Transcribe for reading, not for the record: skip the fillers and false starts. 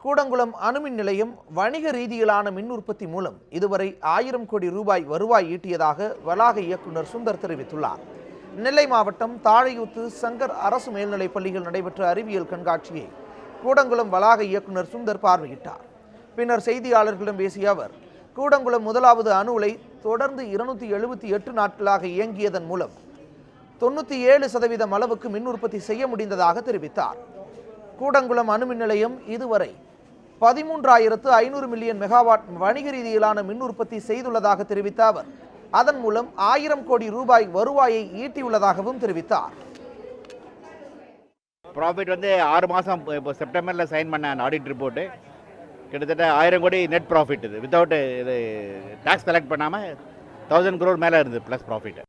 கூடங்குளம் அணுமின் நிலையம் வணிக ரீதியிலான மின் உற்பத்தி மூலம் இதுவரை 1000 கோடி ரூபாய் வருவாய் ஈட்டியதாக வளாக இயக்குநர் சுந்தர் தெரிவித்துள்ளார். நெல்லை மாவட்டம் தாழையூத்து சங்கர் அரசு மேல்நிலைப் பள்ளியில் நடைபெற்ற அறிவியல் கண்காட்சியை கூடங்குளம் வளாக இயக்குநர் சுந்தர் பார்வையிட்டார். பின்னர் செய்தியாளர்களிடம் பேசிய அவர், கூடங்குளம் முதலாவது அணு உலை தொடர்ந்து 278 நாட்களாக இயங்கியதன் மூலம் 97% அளவுக்கு மின் உற்பத்தி செய்ய முடிந்ததாக தெரிவித்தார். கூடங்குளம் அணுமின் நிலையம் இதுவரை 13,500 மில்லியன் மெகாவாட் வணிக ரீதியிலான மின் உற்பத்தி செய்துள்ளதாக தெரிவித்த அவர், அதன் மூலம் 1000 கோடி ரூபாய் வருவாயை ஈட்டியுள்ளதாகவும் தெரிவித்தார். ப்ராஃபிட் 6 மாதம் இப்போ செப்டம்பரில் சைன் பண்ண ஆடிட் ரிப்போர்ட்டு கிட்டத்தட்ட 1000 கோடி நெட் ப்ராஃபிட். இது வித்தவுட் இது டேக்ஸ் கலெக்ட் பண்ணாமல் 1000 crore மேலே இருந்தது ப்ளஸ் ப்ராஃபிட்.